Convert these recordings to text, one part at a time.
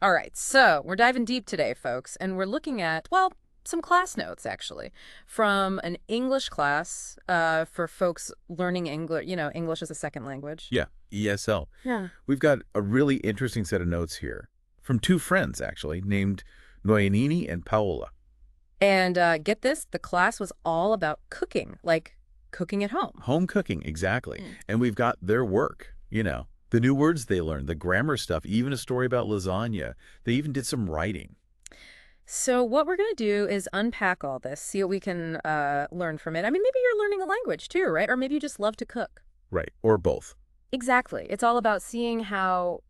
All right, so we're diving deep today, folks, and we're looking at, well, some class notes, actually, from an English class for folks learning English, English as a second language. Yeah, ESL. Yeah. We've got a really interesting set of notes here from two friends, actually, named Noyane and Paola. And get this, the class was all about cooking, like cooking at home. Home cooking, exactly. Mm. And we've got their work, the new words they learned, the grammar stuff, even a story about lasagna. They even did some writing. So what we're going to do is unpack all this, see what we can learn from it. I mean, maybe you're learning a language too, right? Or maybe you just love to cook. Right, or both. Exactly. It's all about seeing how,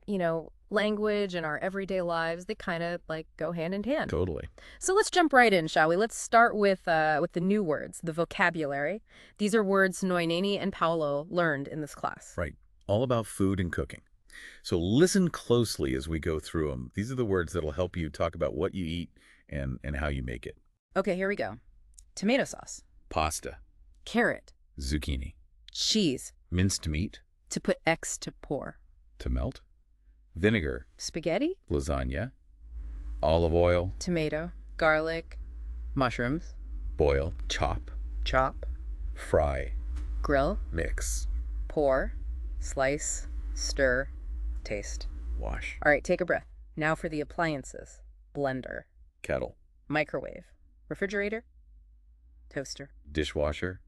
language and our everyday lives, they kind of like go hand in hand. Totally. So let's jump right in, shall we? Let's start with the new words, the vocabulary. These are words Noinani and Paolo learned in this class. Right, all about food and cooking. So listen closely as we go through them. These are the words that'll help you talk about what you eat and how you make it. Okay, here we go. Tomato sauce, Pasta, carrot, zucchini, cheese, minced meat, to put X to pour, to melt, vinegar, spaghetti, lasagna, olive oil, tomato, garlic, mushrooms, boil, chop, chop, fry, grill, mix, pour, slice, stir, taste. wash, All right, take a breath. Now for the appliances. Blender, kettle, microwave, refrigerator, toaster, dishwasher,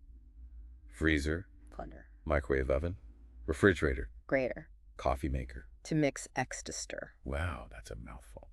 freezer, blender, microwave oven, refrigerator, grater, coffee maker. to mix X to stir. Wow, that's a mouthful.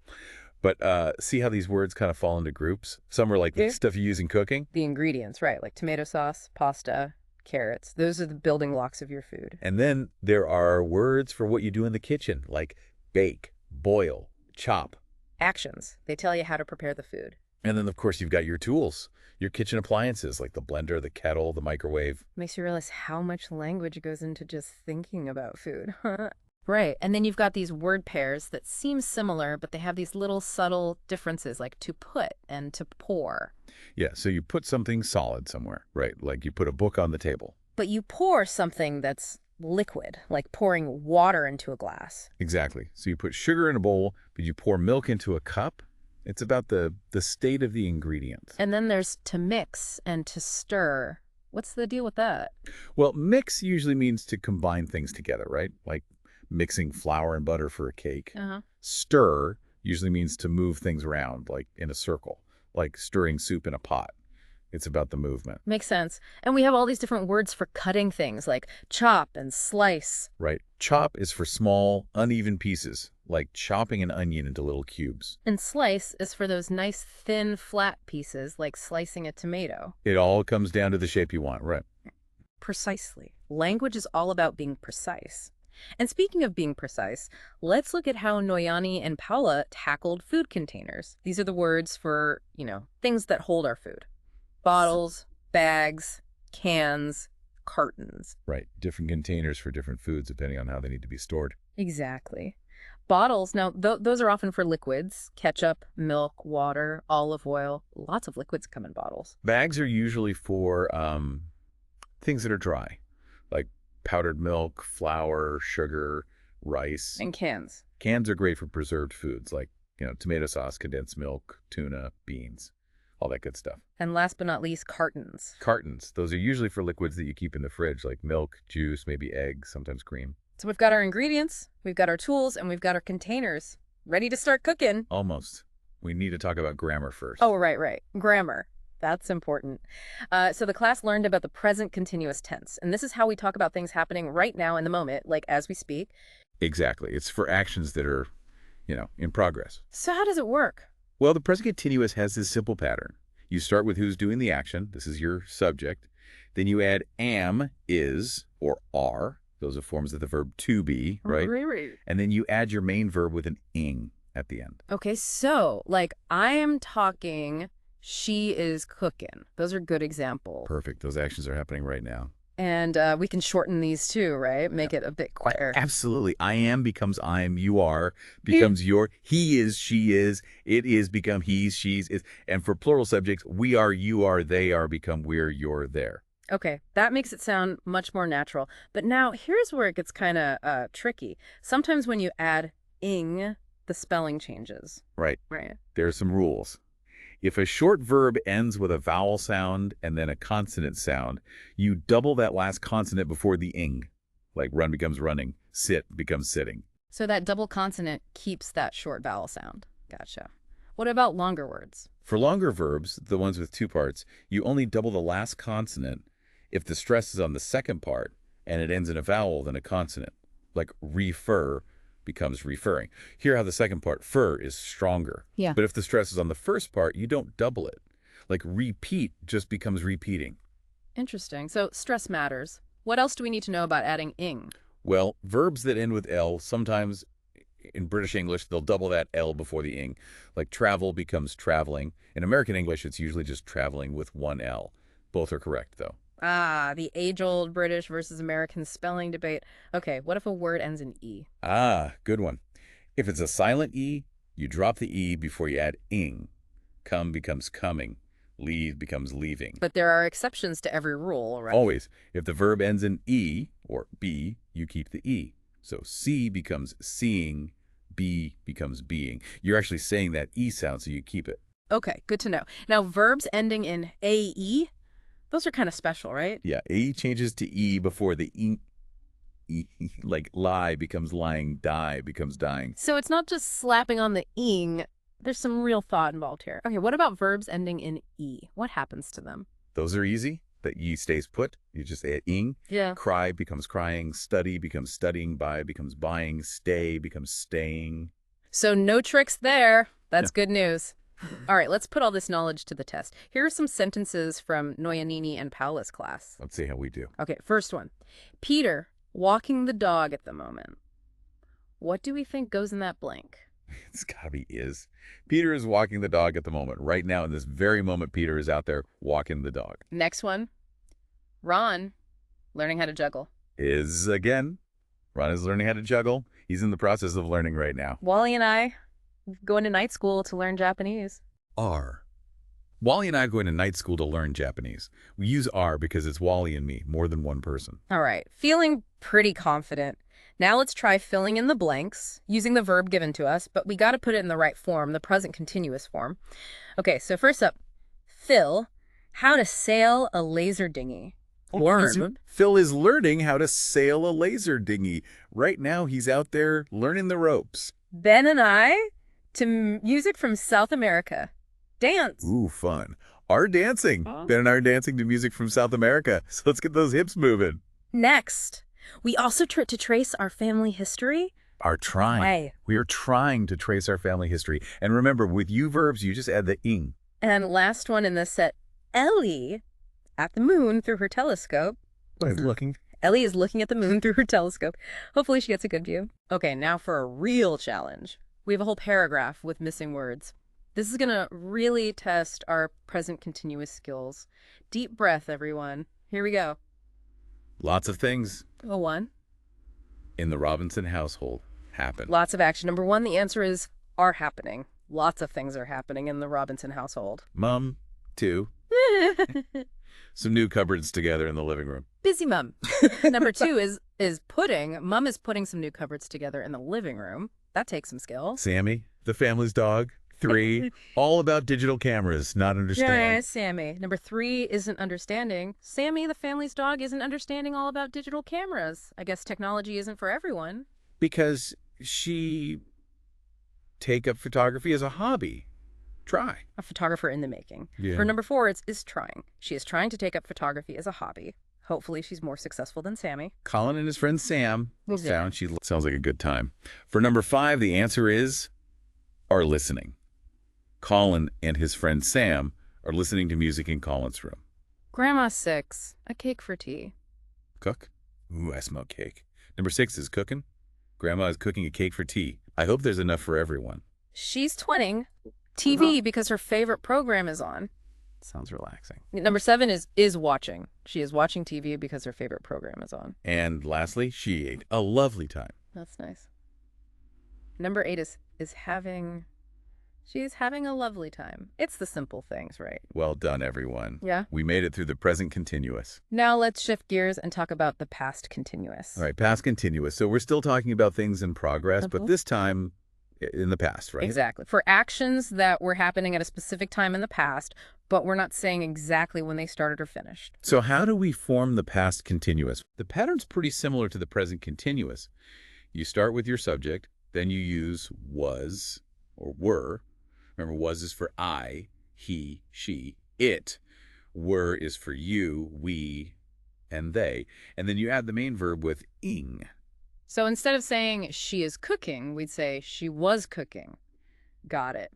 But see how these words kind of fall into groups? Some are like the Yeah. stuff you use in cooking, The ingredients, right, like tomato sauce, pasta, carrots. Those are the building blocks of your food. and then there are words for what you do in the kitchen, like bake, boil, chop. Actions. They tell you how to prepare the food. And then, of course, you've got your tools, your kitchen appliances, like the blender, the kettle, the microwave. Makes you realize how much language goes into just thinking about food. Right. And then you've got these word pairs that seem similar, but they have these little subtle differences, like to put and to pour. Yeah, so you put something solid somewhere, right? Like you put a book on the table. But you pour something that's liquid, like pouring water into a glass. Exactly. So you put sugar in a bowl, but you pour milk into a cup. It's about the state of the ingredients. And then there's to mix and to stir. What's the deal with that? Well, mix usually means to combine things together, right? Like mixing flour and butter for a cake. Uh-huh. Stir usually means to move things around, like in a circle, like stirring soup in a pot. It's about the movement, Makes sense. And we have all these different words for cutting things, like chop and slice. right? Chop is for small, uneven pieces, like chopping an onion into little cubes. And slice is for those nice, thin, flat pieces, like slicing a tomato. It all comes down to the shape you want, right? Precisely. Language is all about being precise. And speaking of being precise, let's look at how Noyani and Paula tackled food containers. These are the words for, things that hold our food. Bottles, bags, cans, cartons. Right. Different containers for different foods, depending on how they need to be stored. Exactly. Bottles, now those are often for liquids, ketchup, milk, water, olive oil. Lots of liquids come in bottles. Bags are usually for things that are dry, like powdered milk, flour, sugar, rice. And cans. Cans are great for preserved foods, like, tomato sauce, condensed milk, tuna, beans, all that good stuff. And last but not least, cartons. Cartons, those are usually for liquids that you keep in the fridge, like milk, juice, maybe eggs, sometimes cream. So we've got our ingredients, we've got our tools, and we've got our containers. Ready to start cooking. Almost. We need to talk about grammar first. Oh, right. Grammar. That's important. So the class learned about the present continuous tense. And this is how we talk about things happening right now in the moment, like as we speak. Exactly. It's for actions that are, in progress. So how does it work? Well, the present continuous has this simple pattern. You start with who's doing the action. This is your subject. Then you add am, is, or are. Those are forms of the verb to be, right? Right. And then you add your main verb with an ing at the end. Okay, so like I am talking, she is cooking. Those are good examples. Perfect. Those actions are happening right now. And we can shorten these too, right? Make it a bit quicker. Absolutely. I am becomes I'm, you are becomes your, he is, she is, it is become he's, she's, is. And for plural subjects, we are, you are, they are become we're, you're, there. Okay, that makes it sound much more natural. But now here's where it gets kind of tricky. Sometimes when you add ing The spelling changes. Right. Right. There are some rules. If a short verb ends with a vowel sound and then a consonant sound, you double that last consonant before the ing. Like run becomes running, sit becomes sitting. So that double consonant keeps that short vowel sound. Gotcha. What about longer words? For longer verbs, the ones with two parts, you only double the last consonant if the stress is on the second part and it ends in a vowel than a consonant. Like refer becomes referring. Hear how the second part, fur, is stronger. Yeah. But if the stress is on the first part, you don't double it. Like repeat just becomes repeating. Interesting. So stress matters. What else do we need to know about adding ing? Well, verbs that end with L, sometimes in British English, they'll double that L before the ing. Like travel becomes traveling. In American English, it's usually just traveling with one L. Both are correct, though. Ah, the age-old British versus American spelling debate. Okay, what if a word ends in E? Ah, good one. If it's a silent E, you drop the E before you add ing. Come becomes coming. Leave becomes leaving. But there are exceptions to every rule, right? Always. If the verb ends in E or B, you keep the E. So see becomes seeing, be becomes being. You're actually saying that E sound, so you keep it. Okay, good to know. Now, verbs ending in AE, those are kind of special, right? Yeah, A changes to E before the E. Like lie becomes lying, die becomes dying. So it's not just slapping on the ing. There's some real thought involved here. Okay, what about verbs ending in E? What happens to them? Those are easy. The E stays put. You just add ing. Yeah. Cry becomes crying. Study becomes studying. Buy becomes buying. Stay becomes staying. So no tricks there. That's good news. All right, let's put all this knowledge to the test. Here are some sentences from Noyane and Paula's class. Let's see how we do. Okay, first one. Peter, walking the dog at the moment. What do we think goes in that blank? It's gotta be is. Peter is walking the dog at the moment. Right now, in this very moment, Peter is out there walking the dog. Next one. Ron, learning how to juggle. Is again. Ron is learning how to juggle. He's in the process of learning right now. Wally and I going to night school to learn Japanese. R. Wally and I are going to night school to learn Japanese. We use R because it's Wally and me, more than one person. All right, feeling pretty confident. Now let's try filling in the blanks using the verb given to us, but we got to put it in the right form, the present continuous form. Okay, so first up, Phil, how to sail a laser dinghy. Learn. Phil is learning how to sail a laser dinghy. Right now, he's out there learning the ropes. Ben and I to music from South America. Dance. Ooh, fun. Are dancing. Ben and I are dancing to music from South America. So let's get those hips moving. Next, we also try to trace our family history. Are trying. Way. We are trying to trace our family history. And remember, with you verbs, you just add the ing. And last one in this set, Ellie at the moon through her telescope. Looking. Ellie is looking at the moon through her telescope. Hopefully she gets a good view. Okay, now for a real challenge. We have a whole paragraph with missing words. This is going to really test our present continuous skills. Deep breath, everyone. Here we go. Lots of things Oh, one. in the Robinson household happen. Lots of action. Number one, the answer is are happening. Lots of things are happening in the Robinson household. Mom, two. Some new cupboards together in the living room. Busy mom. Number two is putting. Mom is putting some new cupboards together in the living room. That takes some skill. Sammy, the family's dog. 3, all about digital cameras, not understanding. Yeah, Sammy. Number 3 isn't understanding. Sammy, the family's dog, isn't understanding all about digital cameras. I guess technology isn't for everyone. Because she take up photography as a hobby. Try. A photographer in the making. Yeah. For number 4, it's is trying. She is trying to take up photography as a hobby. Hopefully she's more successful than Sammy. Colin and his friend Sam Yeah. she sounds like a good time. For number 5, the answer is are listening. Colin and his friend Sam are listening to music in Colin's room. Grandma 6, a cake for tea. Cook? Ooh, I smell cake. Number 6 is cooking. Grandma is cooking a cake for tea. I hope there's enough for everyone. She's twinning TV because her favorite program is on. Sounds relaxing. Number 7 is watching. She is watching TV because her favorite program is on. And lastly, she ate a lovely time. That's nice. Number 8 is having... She's having a lovely time. It's the simple things, right? Well done, everyone. Yeah. We made it through the present continuous. Now let's shift gears and talk about the past continuous. All right, past continuous. So we're still talking about things in progress, but this time in the past, right? Exactly. For actions that were happening at a specific time in the past, but we're not saying exactly when they started or finished. So how do we form the past continuous? The pattern's pretty similar to the present continuous. You start with your subject, then you use was or were. Remember, was is for I, he, she, it. Were is for you, we, and they. And then you add the main verb with ing. So instead of saying she is cooking, we'd say she was cooking. Got it.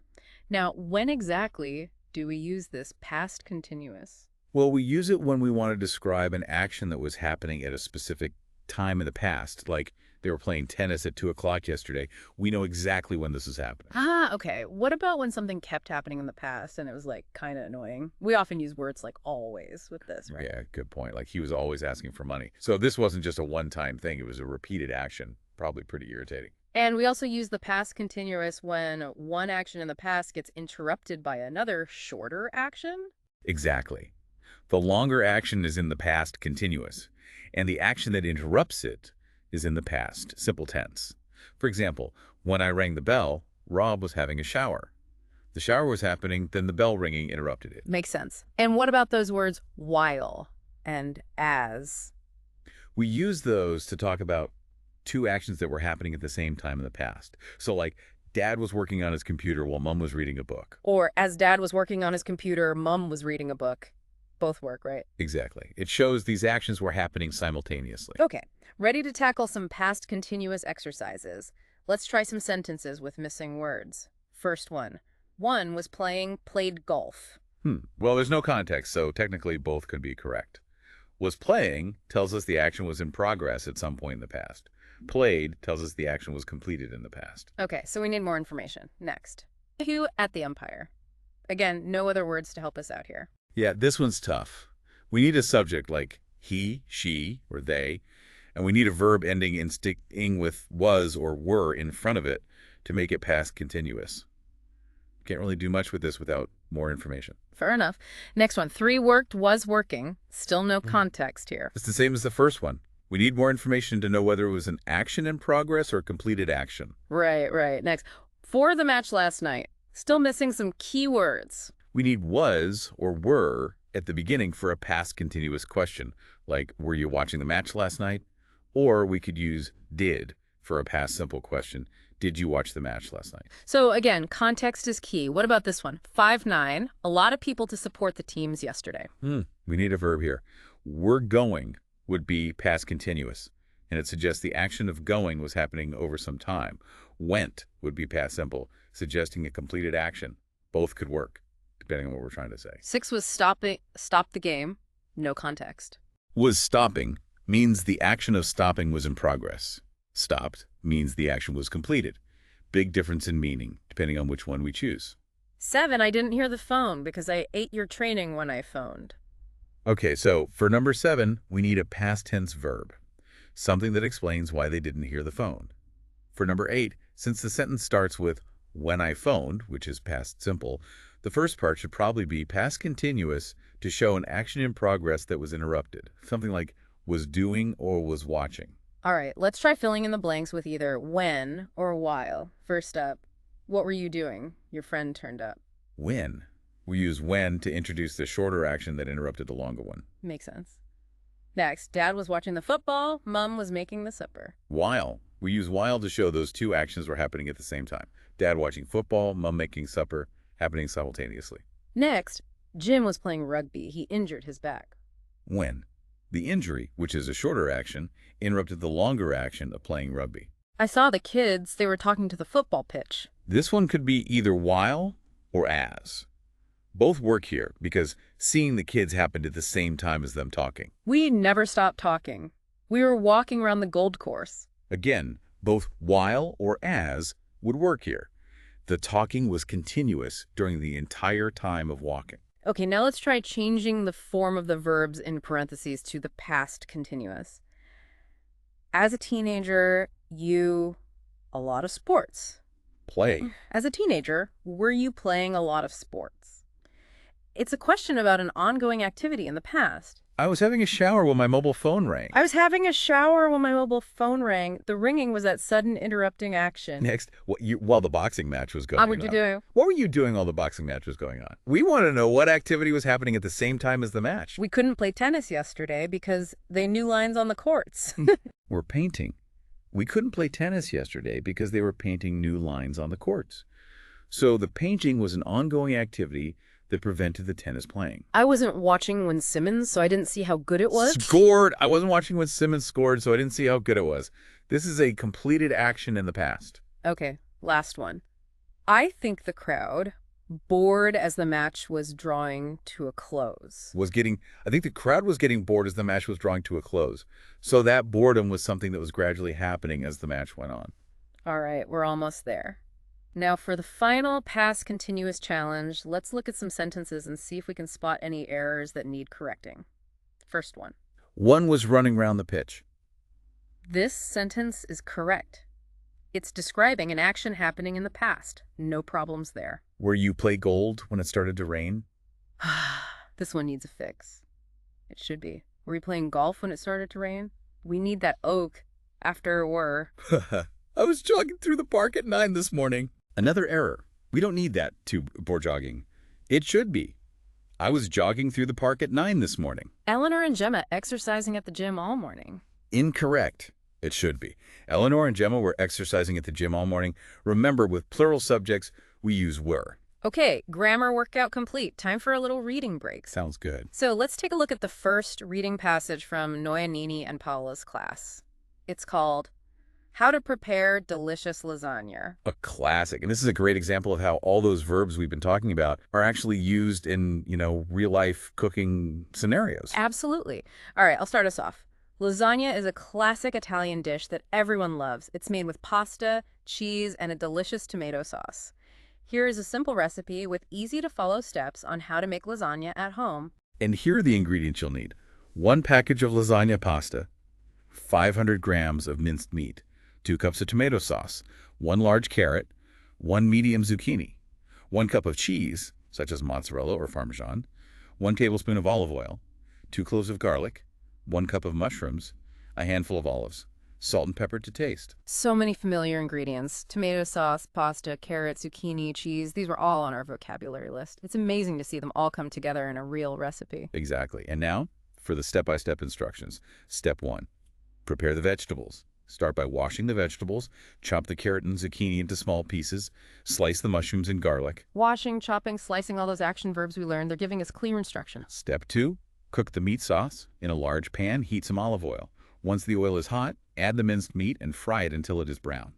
Now, when exactly do we use this past continuous? Well, we use it when we want to describe an action that was happening at a specific time in the past, like they were playing tennis at 2 o'clock yesterday. We know exactly when this is happening. Ah, okay. What about when something kept happening in the past and it was like kind of annoying? We often use words like always with this, right? Yeah, good point. Like he was always asking for money. So this wasn't just a one-time thing. It was a repeated action. Probably pretty irritating. And we also use the past continuous when one action in the past gets interrupted by another shorter action. Exactly. The longer action is in the past continuous, and the action that interrupts it is in the past simple tense. For example, when I rang the bell, Rob was having a shower. The shower was happening, then the bell ringing interrupted it. Makes sense. And what about those words while and as? We use those to talk about two actions that were happening at the same time in the past. So like, Dad was working on his computer while Mom was reading a book. Or as Dad was working on his computer, Mom was reading a book. Both work, right? Exactly. It shows these actions were happening simultaneously. Okay, ready to tackle some past continuous exercises. Let's try some sentences with missing words. First one. One was played golf. Well, there's no context, so technically both could be correct. Was playing tells us the action was in progress at some point in the past. Played tells us the action was completed in the past. Okay, so we need more information. Next. Who at the umpire? Again, no other words to help us out here. Yeah, this one's tough. We need a subject like he, she, or they, and we need a verb ending in with was or were in front of it to make it past continuous. Can't really do much with this without more information. Fair enough. Next one. Three worked was working. Still no context here. It's the same as the first one. We need more information to know whether it was an action in progress or a completed action. Right. Next. For the match last night. Still missing some key words. We need was or were at the beginning for a past continuous question, like were you watching the match last night? Or we could use did for a past simple question. Did you watch the match last night? So again, context is key. What about this one? 5-9. A lot of people to support the teams yesterday. We need a verb here. We're going would be past continuous, and it suggests the action of going was happening over some time. Went would be past simple, suggesting a completed action. Both could work, depending on what we're trying to say. 6 was stop the game. No context. Was stopping means the action of stopping was in progress. Stopped means the action was completed. Big difference in meaning, depending on which one we choose. 7, I didn't hear the phone because I ate your training when I phoned. Okay, so for number 7, we need a past tense verb, something that explains why they didn't hear the phone. For number 8, since the sentence starts with when I phoned, which is past simple, the first part should probably be past continuous to show an action in progress that was interrupted, something like was doing or was watching. All right, let's try filling in the blanks with either when or while. First up, what were you doing? Your friend turned up. When. We use when to introduce the shorter action that interrupted the longer one. Makes sense. Next, Dad was watching the football, Mom was making the supper. While. We use while to show those two actions were happening at the same time. Dad watching football, Mom making supper, happening simultaneously. Next, Jim was playing rugby. He injured his back. When. The injury, which is a shorter action, interrupted the longer action of playing rugby. I saw the kids. They were talking to the football pitch. This one could be either while or as. Both work here because seeing the kids happened at the same time as them talking. We never stopped talking. We were walking around the golf course. Again, both while or as would work here. The talking was continuous during the entire time of walking. Okay, now let's try changing the form of the verbs in parentheses to the past continuous. As a teenager, a lot of sports. Play. As a teenager, were you playing a lot of sports? It's a question about an ongoing activity in the past. I was having a shower when my mobile phone rang. I was having a shower when my mobile phone rang. The ringing was that sudden interrupting action. Next, while the boxing match was How going would you on. do? What were you doing while the boxing match was going on? We want to know what activity was happening at the same time as the match. We couldn't play tennis yesterday because they new lines on the courts. We're painting. We couldn't play tennis yesterday because they were painting new lines on the courts. So the painting was an ongoing activity that prevented the tennis playing. I wasn't watching when Simmons, so I didn't see how good it was. Scored! I wasn't watching when Simmons scored, so I didn't see how good it was. This is a completed action in the past. Okay, last one. I think the crowd, bored as the match was drawing to a close. I think the crowd was getting bored as the match was drawing to a close. So that boredom was something that was gradually happening as the match went on. All right, we're almost there. Now for the final past continuous challenge, let's look at some sentences and see if we can spot any errors that need correcting. First one. One was running around the pitch. This sentence is correct. It's describing an action happening in the past. No problems there. Where you play gold when it started to rain. This one needs a fix. It should be. Were you playing golf when it started to rain? We need that oak after were. I was jogging through the park at 9 this morning. Another error. We don't need that for jogging. It should be. I was jogging through the park at 9 this morning. Eleanor and Gemma exercising at the gym all morning. Incorrect. It should be. Eleanor and Gemma were exercising at the gym all morning. Remember, with plural subjects, we use were. Okay, grammar workout complete. Time for a little reading break. Sounds good. So let's take a look at the first reading passage from Noyane and Paula's class. It's called How to Prepare Delicious Lasagna. A classic. And this is a great example of how all those verbs we've been talking about are actually used in, real-life cooking scenarios. Absolutely. All right, I'll start us off. Lasagna is a classic Italian dish that everyone loves. It's made with pasta, cheese, and a delicious tomato sauce. Here is a simple recipe with easy-to-follow steps on how to make lasagna at home. And here are the ingredients you'll need. 1 package of lasagna pasta, 500 grams of minced meat, 2 cups of tomato sauce, 1 large carrot, 1 medium zucchini, 1 cup of cheese, such as mozzarella or Parmesan, 1 tablespoon of olive oil, 2 cloves of garlic, 1 cup of mushrooms, a handful of olives, salt and pepper to taste. So many familiar ingredients. Tomato sauce, pasta, carrot, zucchini, cheese. These were all on our vocabulary list. It's amazing to see them all come together in a real recipe. Exactly. And now for the step-by-step instructions. Step 1. Prepare the vegetables. Start by washing the vegetables, chop the carrot and zucchini into small pieces, slice the mushrooms and garlic. Washing, chopping, slicing, all those action verbs we learned, they're giving us clear instructions. Step 2. Cook the meat sauce. In a large pan, heat some olive oil. Once the oil is hot, add the minced meat and fry it until it is brown.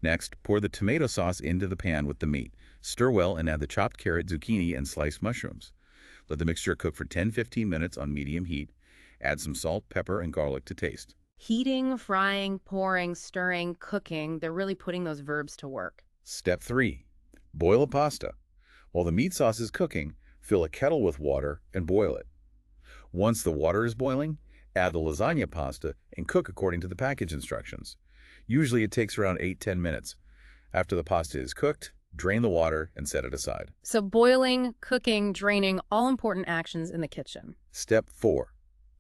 Next, pour the tomato sauce into the pan with the meat. Stir well and add the chopped carrot, zucchini, and sliced mushrooms. Let the mixture cook for 10-15 minutes on medium heat. Add some salt, pepper, and garlic to taste. Heating, frying, pouring, stirring, cooking, they're really putting those verbs to work. Step 3. Boil a pasta. While the meat sauce is cooking, fill a kettle with water and boil it. Once the water is boiling, add the lasagna pasta and cook according to the package instructions. Usually it takes around 8-10 minutes. After the pasta is cooked, drain the water and set it aside. So boiling, cooking, draining, all important actions in the kitchen. Step 4.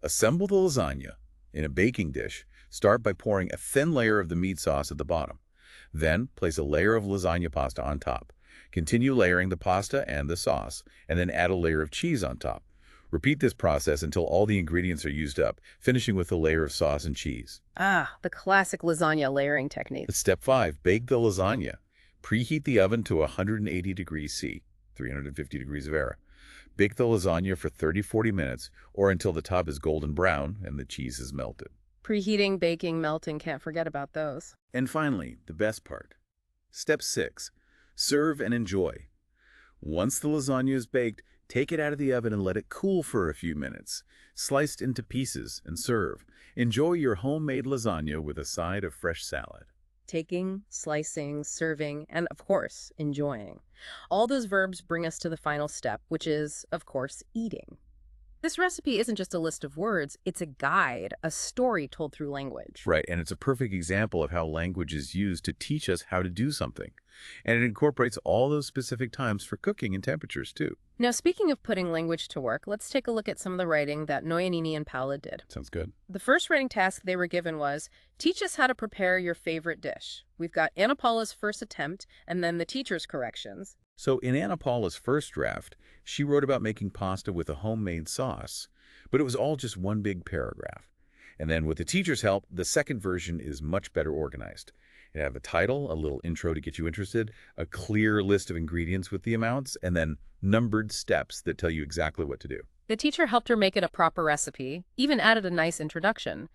Assemble the lasagna. In a baking dish, start by pouring a thin layer of the meat sauce at the bottom. Then place a layer of lasagna pasta on top. Continue layering the pasta and the sauce, and then add a layer of cheese on top. Repeat this process until all the ingredients are used up, finishing with a layer of sauce and cheese. Ah, the classic lasagna layering technique. Step 5. Bake the lasagna. Preheat the oven to 180 degrees C, 350 degrees of air. Bake the lasagna for 30-40 minutes or until the top is golden brown and the cheese is melted. Preheating, baking, melting, can't forget about those. And finally, the best part. Step 6. Serve and enjoy. Once the lasagna is baked, take it out of the oven and let it cool for a few minutes. Sliced into pieces and serve. Enjoy your homemade lasagna with a side of fresh salad. Taking, slicing, serving, and of course, enjoying. All those verbs bring us to the final step, which is, of course, eating. This recipe isn't just a list of words, it's a guide, a story told through language. Right, and it's a perfect example of how language is used to teach us how to do something. And it incorporates all those specific times for cooking and temperatures, too. Now, speaking of putting language to work, let's take a look at some of the writing that Noyanini and Paula did. Sounds good. The first writing task they were given was, teach us how to prepare your favorite dish. We've got Anna Paula's first attempt, and then the teacher's corrections. So in Anna Paula's first draft, she wrote about making pasta with a homemade sauce, but it was all just one big paragraph. And then with the teacher's help, the second version is much better organized. It have a title, a little intro to get you interested, a clear list of ingredients with the amounts, and then numbered steps that tell you exactly what to do. The teacher helped her make it a proper recipe, even added a nice introduction.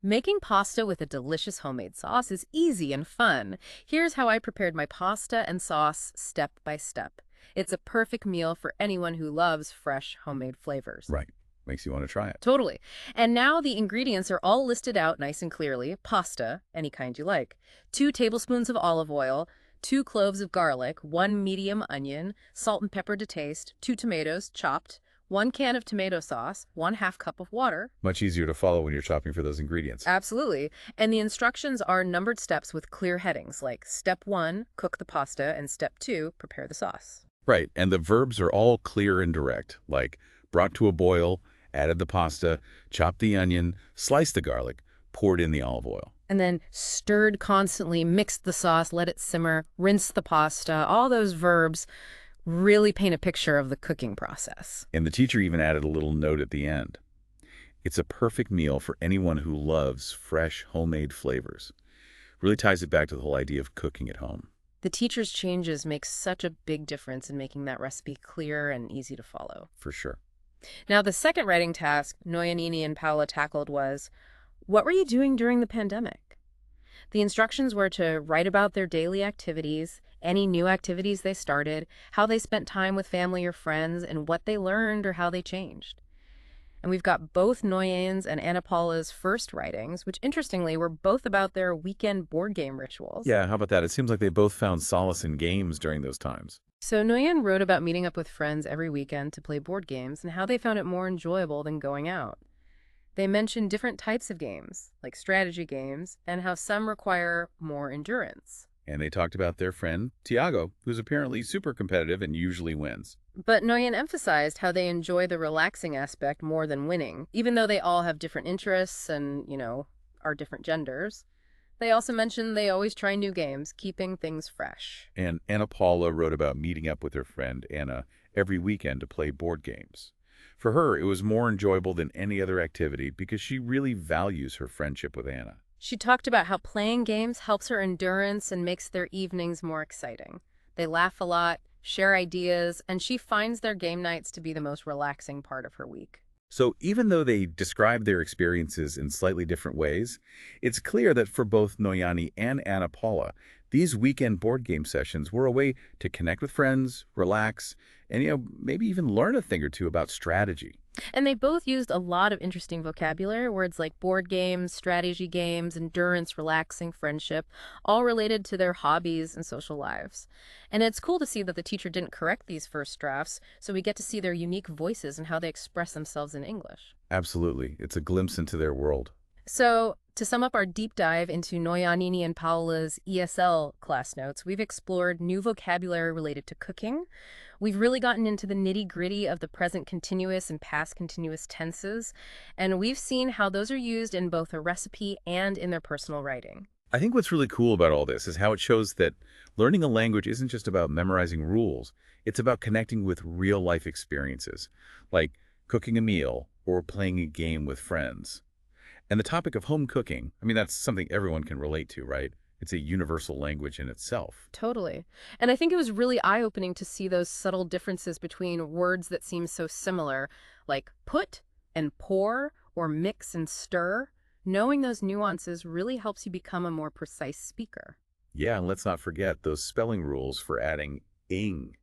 Making pasta with a delicious homemade sauce is easy and fun. Here's how I prepared my pasta and sauce step by step. It's a perfect meal for anyone who loves fresh homemade flavors. Right. Makes you want to try it. Totally. And now the ingredients are all listed out nice and clearly. Pasta, any kind you like, 2 tablespoons of olive oil, 2 cloves of garlic, 1 medium onion, salt and pepper to taste, 2 tomatoes chopped, 1 can of tomato sauce, 1/2 cup of water. Much easier to follow when you're shopping for those ingredients. Absolutely. And the instructions are numbered steps with clear headings like step 1, cook the pasta, and step 2, prepare the sauce. Right, and the verbs are all clear and direct, like brought to a boil, added the pasta, chopped the onion, sliced the garlic, poured in the olive oil. And then stirred constantly, mixed the sauce, let it simmer, rinsed the pasta. All those verbs really paint a picture of the cooking process. And the teacher even added a little note at the end. It's a perfect meal for anyone who loves fresh, homemade flavors. Really ties it back to the whole idea of cooking at home. The teacher's changes make such a big difference in making that recipe clear and easy to follow. For sure. Now, the second writing task Noyanini and Paula tackled was, what were you doing during the pandemic? The instructions were to write about their daily activities, any new activities they started, how they spent time with family or friends, and what they learned or how they changed. And we've got both Noyane's and Anna Paula's first writings, which interestingly were both about their weekend board game rituals. Yeah, how about that? It seems like they both found solace in games during those times. So Noyane wrote about meeting up with friends every weekend to play board games and how they found it more enjoyable than going out. They mentioned different types of games, like strategy games, and how some require more endurance. And they talked about their friend, Tiago, who's apparently super competitive and usually wins. But Noyane emphasized how they enjoy the relaxing aspect more than winning, even though they all have different interests and, are different genders. They also mentioned they always try new games, keeping things fresh. And Anna Paula wrote about meeting up with her friend Anna every weekend to play board games. For her, it was more enjoyable than any other activity because she really values her friendship with Anna. She talked about how playing games helps her endurance and makes their evenings more exciting. They laugh a lot, share ideas, and she finds their game nights to be the most relaxing part of her week. So even though they describe their experiences in slightly different ways, it's clear that for both Noyane and Anna Paula, these weekend board game sessions were a way to connect with friends, relax, and maybe even learn a thing or two about strategy. And they both used a lot of interesting vocabulary, words like board games, strategy games, endurance, relaxing, friendship, all related to their hobbies and social lives. And it's cool to see that the teacher didn't correct these first drafts, so we get to see their unique voices and how they express themselves in English. Absolutely. It's a glimpse into their world. So, to sum up our deep dive into Noyanini and Paola's ESL class notes, we've explored new vocabulary related to cooking. We've really gotten into the nitty-gritty of the present continuous and past continuous tenses, and we've seen how those are used in both a recipe and in their personal writing. I think what's really cool about all this is how it shows that learning a language isn't just about memorizing rules. It's about connecting with real-life experiences, like cooking a meal or playing a game with friends. And the topic of home cooking, that's something everyone can relate to, right? It's a universal language in itself. Totally. And I think it was really eye-opening to see those subtle differences between words that seem so similar, like put and pour or mix and stir. Knowing those nuances really helps you become a more precise speaker. Yeah, and let's not forget those spelling rules for adding ing.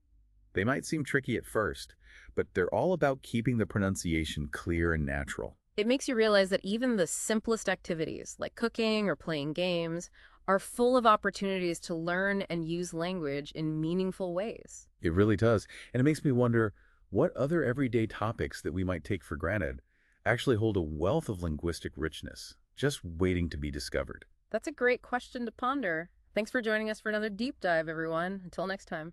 They might seem tricky at first, but they're all about keeping the pronunciation clear and natural. It makes you realize that even the simplest activities, like cooking or playing games, are full of opportunities to learn and use language in meaningful ways. It really does. And it makes me wonder, What other everyday topics that we might take for granted actually hold a wealth of linguistic richness, just waiting to be discovered? That's a great question to ponder. Thanks for joining us for another deep dive, everyone. Until next time.